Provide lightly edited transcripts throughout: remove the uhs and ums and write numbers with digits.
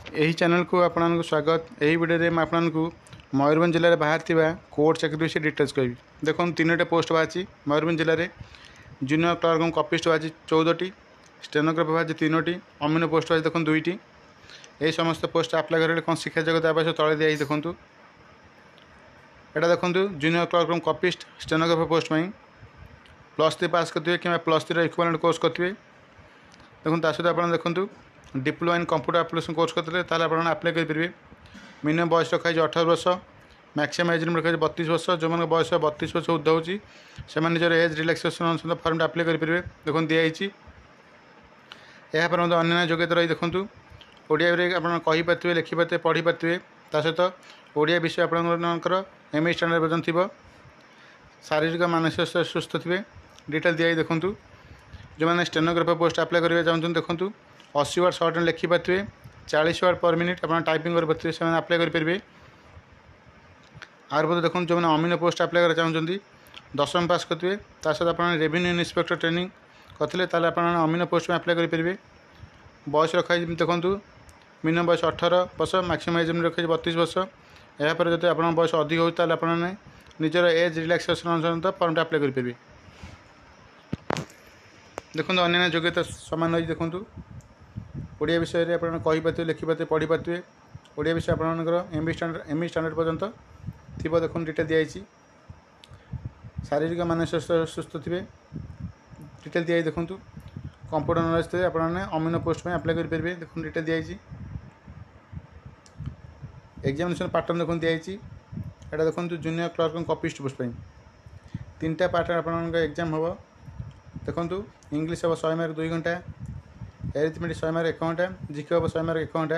यही चैनल को आपको स्वागत। यही वीडियो में आपको मयूरभंज जिले में बाहर कोर्ट चाकरी विषय डिटेल्स कहि। देखो 3टे पोस्ट बाहरी मयूरभंज जिले में। जूनियर क्लर्क कपिस्ट बाहरी 14टी, स्टेनोग्राफर बाहरी 3टी, अमीन पोस्ट बाहरी देखो 2टी। यही समस्त पोस्ट आप्लाय करेंगे कौन शिक्षा योग्यता आवश्यक तले दिखाई देखूँ। यहाँ देखो जूनियर क्लर्क कपिस्ट स्टेनोग्राफर पोस्ट में +3 पास करेंगे कि +3 इक्विवेलेंट कोर्स करेंगे। देखो ता सहित आप देखो diploma in computer application course करते आप आप्लाय करेंगे। मिनिमम बयस रखा 18 वर्ष, मैक्सिमम एज लिमिट रखा 32 वर्ष। जो मैंने बयस 32 वर्ष उर्ध्व होची से निजर एज रिलैक्सेशन अनुसार फॉर्म आप्लाय करेंगे। देखो दिखाई यापर अन्य योग्यता रही। देखूँ ओडिया कहीपे, लिखिपे, पढ़ी पारे। ता सहित ओडिया विषय आपंकर एमई स्टैंडर्ड पर्यटन थी। शारीरिक मानसिक सुस्थ थे। डिटेल दिखाई देखूँ जो मैंने स्टेनोग्राफर पोस्ट आप्लाय करेंगे चाहते देखूँ 80 वर्ड शॉर्ट हैंड लिखिपारे, 40 वर्ड पर मिनिट आप टाइपिंग करेंगे से आप्लाय करेंगे। आर बाद देखो जो मैंने अमीन पोस्ट आप्लाय कर चाहते 10वीं पास करेंगे। ता सहित आप रेवेन्यू इन्स्पेक्टर ट्रेनिंग करते आप अमीन पोस्ट में आप्लाय करेंगे। बयस रखा देखूँ मिनिमम बयस 18 वर्ष, मैक्सिमम एज रखा 32 वर्ष। यापर जब आप बयस अधिक हो आपने निजर एज रिलैक्सेशन अनुसार फॉर्म आप्लाय करेंगे। देखो अन्य योग्यता सामान रही। देखूँ ओडिया विषय में आप कहीपे, लिखिपे, पढ़ी पारे। ओडिया विषय आपंकर एमई स्टैंडर्ड पर्यंत थी। देखो डिटेल दिखाई शारीरिक मानसिक सुस्थ थे। डिटेल दिखाई देखूँ कंप्यूटर नॉलेज थे आपने अमीन पोस्ट में आप्लाय करेंगे। देखो डिटेल दिखाई एग्जामिनेशन पैटर्न देखो दिखाई। यहाँ देखो जूनियर क्लर्क कपिस्ट पोस्ट में 3टा पार्ट आप एग्जाम हम। देखो इंग्लीश हम 100 मार्क 2 घंटा, एरिथमेटिक 100 मार्क 1 घंटा, जीके हम 100 मार्क 1 घंटा।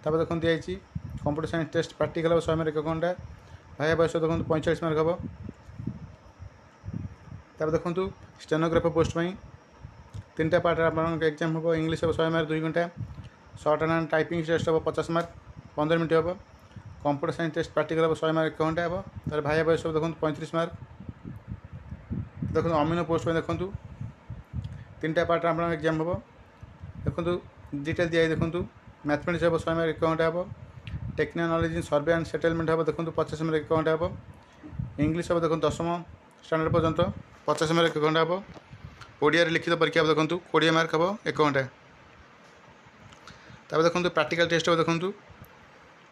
तापर देखो दिखाई कंप्यूटर साइंस टेस्ट प्रैक्टिकल हम 100 मार्क 1 घंटा। भाया बयस देखो 45 मार्क हम। तापर देखो स्टेनोग्राफर पोस्ट में 3टा पार्ट आप एग्जाम हम। इंग्लीश हम 100 मार्क 2 घंटा, शॉर्ट हैंड टाइपिंग टेस्ट हम 50 मार्क 15 मिनट हम। कंप्यूटर साइंस टेस्ट प्रैक्टिकल हम 100 मार्क 1 घंटा हम। तार भाया बयस देखो 35 मार्क। देखो अमीन पोस्ट में देखो 3टा पार्ट आप एग्जाम हम। देखो डिटेल दिखाई देखूँ मैथमेटिक्स हम 100 मार्क 1 घंटा हम। Technical knowledge in survey and settlement हम देखो 50 मार्क 1 घंटा हम। इंग्लीश हम देखो 10वीं स्टैंडर्ड पर्यंत 50 मार्क 1 घंटा हम। ओडिया लिखित परीक्षा देखो 20 मार्क हम 1 घंटा। तब देखो प्रैक्टिकल टेस्ट हम देखो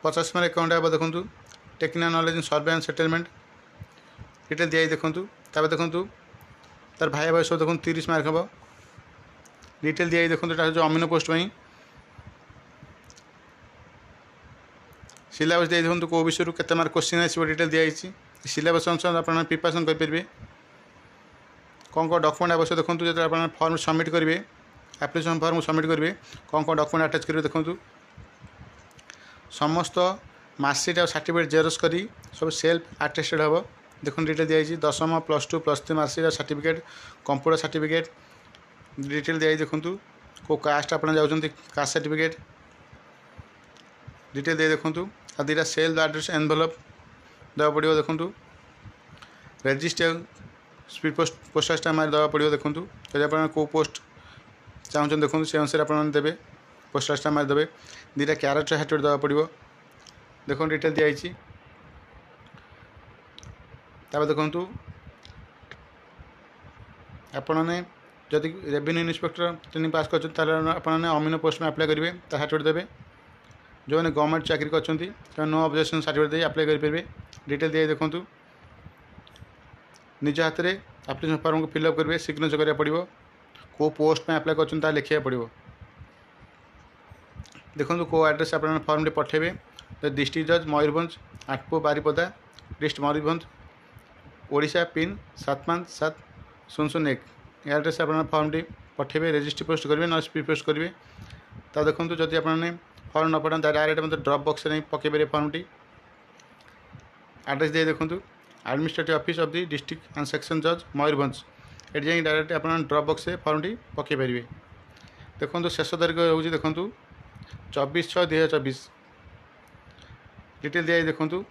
50 मार्क 1 घंटा हम। देखो technical knowledge in survey and settlement detail दिखाई देखूँ। तब देखो तार भाई बयस देखो 30 मार्क हम। डिटेल दिखाई देखो जो अमीन पोस्ट में सिलेबस दिखाई देखो कौ विषय केते मार्क क्वेश्चन आसो। डिटेल दिखाई सिलेबस अनुसार आप प्रिपरेशन करेंगे। कौन कौन डॉक्यूमेंट आवश्यक देखो जो आप फॉर्म सबमिट करेंगे, एप्लिकेशन फॉर्म सबमिट करेंगे कौन कौन डॉक्यूमेंट अटैच करेंगे। देखो समस्त मार्कशीट और सर्टिफिकेट जेरोक्स करी सब सेल्फ अटेस्टेड हम। देखो डिटेल दिखाई 10वीं +2 +3 मार्कशीट और सर्टिफिकेट, कंप्यूटर सर्टिफिकेट डिटेल दिखाई देखूँ कौ कास्ट आप जाऊँच कास्ट सर्टिफिकेट डिटेल दे देखूँ। आ 2टा सेल्फ एड्रेस एनवेलप देवा पड़ो। देखूँ रजिस्टर स्पीड पोस्टाल स्टाम्प मार देवा पड़ो। देखूँ जब आप कौ पोस्ट चाहते देखूँ से अनुसार आप देवे पोस्टाल स्टाम्प मार देवे। 2टा कैरेक्टर सर्टिफिकेट देवा पड़ो। देखो डिटेल दिखाई तापर देखूँ आपने जदि रेवेन्यू इन्स्पेक्टर ट्रेनिंग पास करने अमीन पोस्ट में आप्लाय करेंगे सर्टिफिकेट देवे। जो मैंने गवर्नमेंट चाकरी कर नो ऑब्जेक्शन सर्टिफिकेट दे आप्लाय करेंगे। डिटेल दिखाई देखूँ निज हाथ में एप्लिकेशन फॉर्म को फिलअप करेंगे, सिग्नेचर करा पड़ो, कौ पोस्ट में आप्लाय कर लिखा पड़ो। देखो कौ एड्रेस आप फॉर्म टी पठेबे डिस्ट्रिक्ट जज मयूरभंज, आठपो Baripada, district Mayurbhanj, Odisha, pin 757001 address आप फॉर्म टी पठेबे। रजिस्ट्री पोस्ट करेंगे ना स्पीड पोस्ट करेंगे। तो देखो जदि आपने फॉर्म न पठान डायरेक्ट मतलब ड्रॉप बॉक्स नहीं पकईपर फॉर्म टी। एड्रेस दे देखूँ administrative office of the district and section जज मयूरभंज। ये जाए डायरेक्ट आप ड्रॉप बॉक्स से फॉर्म टी पकईपर। देखो शेष तारीख हो देखूँ 24/6/2024। डिटेल दिखाई देखूँ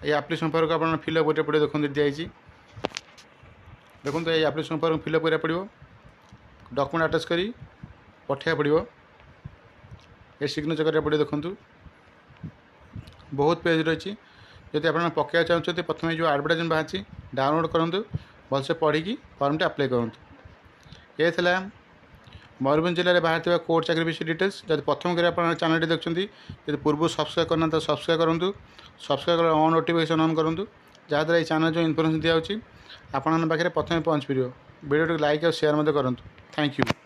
ये एप्लिकेशन फॉर्म को आप फिलअप करा पड़ो। देखो दिखाई देखो ये एप्लिकेशन फॉर्म फिलअप करा पड़ो, डॉक्यूमेंट अटैच करी पठाया पड़ो। ये सिग्नेचर करा पड़े देखूँ बहुत पेज रही जदि आप पकड़ा चाहते प्रथम जो एडवर्टाइजमेंट बाहर डाउनलोड करूँ भलसे पढ़ी फॉर्म अप्लाई करूँ ये था मयूरभंज जिले में बाहर कोर्ट चाकरी विषय डिटेल्स जब प्रथम कर चैनल देखते जब पूर्व सब्सक्राइब करना तो सब्सक्राइब करूँ सब्सक्राइब कर ऑन नोटिफिकेशन ऑन करूँ जहाँद्वारा ये चैनल जो इनफॉरमेशन दिखाई आपन पाखे प्रथम पहुँच पार वीडियो लाइक और शेयर करूँ थैंक यू।